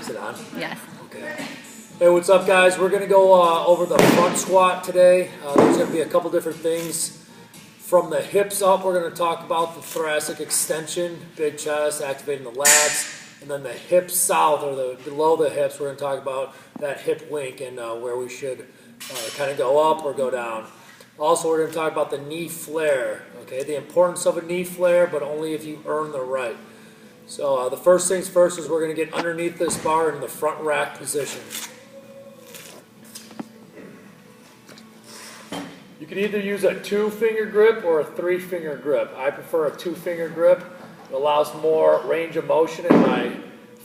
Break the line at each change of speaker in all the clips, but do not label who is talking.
Is it on?
Yes.
Okay. Hey, what's up, guys? We're going to go over the front squat today. There's going to be a couple different things. From the hips up, we're going to talk about the thoracic extension, big chest, activating the lats. And then the hips south, or below the hips, we're going to talk about that hip wink and where we should kind of go up or go down. Also, we're going to talk about the knee flare, okay? The importance of a knee flare, but only if you earn the right. So the first things first is we're going to get underneath this bar in the front rack position. You can either use a 2-finger grip or a 3-finger grip. I prefer a 2-finger grip. It allows more range of motion in my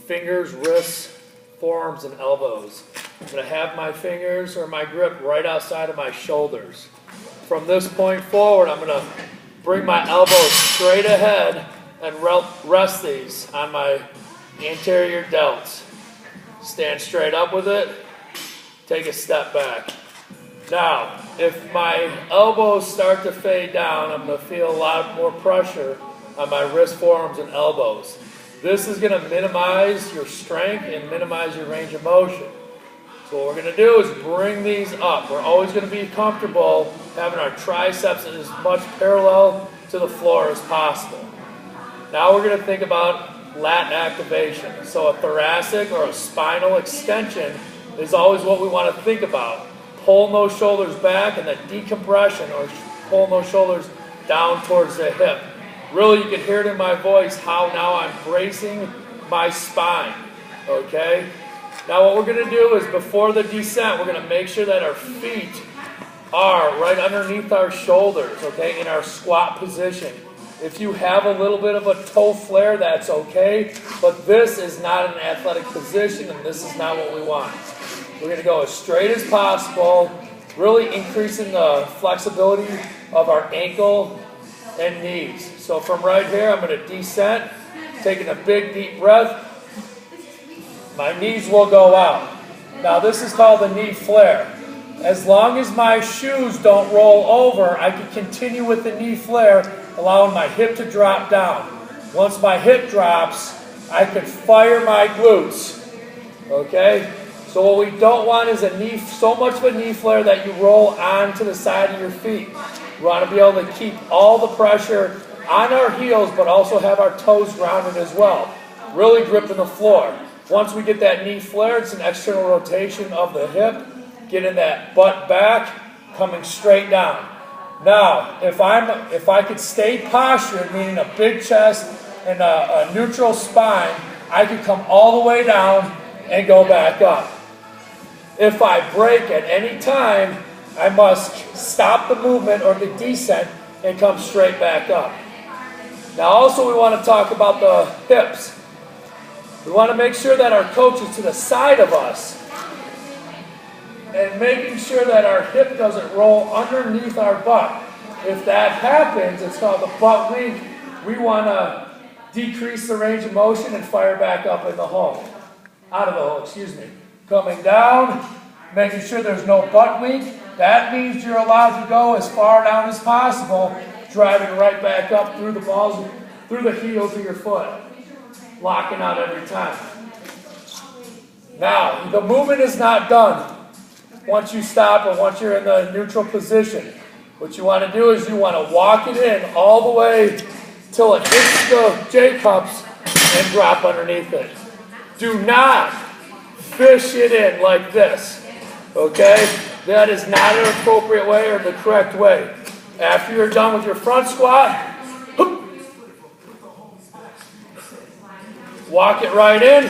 fingers, wrists, forearms, and elbows. I'm going to have my fingers or my grip right outside of my shoulders. From this point forward, I'm going to bring my elbows straight ahead and rest these on my anterior delts. Stand straight up with it. Take a step back. Now, if my elbows start to fade down, I'm going to feel a lot more pressure on my wrist, forearms, and elbows. This is going to minimize your strength and minimize your range of motion. So what we're going to do is bring these up. We're always going to be comfortable having our triceps as much parallel to the floor as possible. Now we're going to think about lat activation. So a thoracic or a spinal extension is always what we want to think about. Pulling those shoulders back and the decompression, or pulling those shoulders down towards the hip. Really, you can hear it in my voice how now I'm bracing my spine, okay? Now what we're going to do is before the descent, we're going to make sure that our feet are right underneath our shoulders, okay, in our squat position. If you have a little bit of a toe flare, that's okay, but this is not an athletic position and this is not what we want. We're going to go as straight as possible, really increasing the flexibility of our ankle and knees. So from right here, I'm going to descend, taking a big deep breath. My knees will go out. Now this is called the knee flare. As long as my shoes don't roll over, I can continue with the knee flare, allowing my hip to drop down. Once my hip drops, I can fire my glutes. Okay? So what we don't want is so much of a knee flare that you roll onto the side of your feet. We want to be able to keep all the pressure on our heels, but also have our toes grounded as well. Really gripping the floor. Once we get that knee flare, it's an external rotation of the hip, getting that butt back, coming straight down. Now, if I could stay postured, meaning a big chest and a neutral spine, I could come all the way down and go back up. If I break at any time, I must stop the movement or the descent and come straight back up. Now also we want to talk about the hips. We want to make sure that our coach is to the side of us and making sure that our hip doesn't roll underneath our butt. If that happens, it's called the butt wink. We want to decrease the range of motion and fire back up in the hole. Out of the hole, excuse me. Coming down, making sure there's no butt wink. That means you're allowed to go as far down as possible, driving right back up through the balls, through the heels of your foot. Locking out every time. Now, the movement is not done once you stop or once you're in the neutral position. What you want to do is you want to walk it in all the way till it hits the J-cups and drop underneath it. Do not fish it in like this, okay? That is not an appropriate way or the correct way. After you're done with your front squat, walk it right in,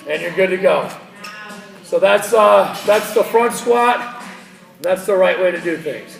and you're good to go. So that's the front squat. That's the right way to do things.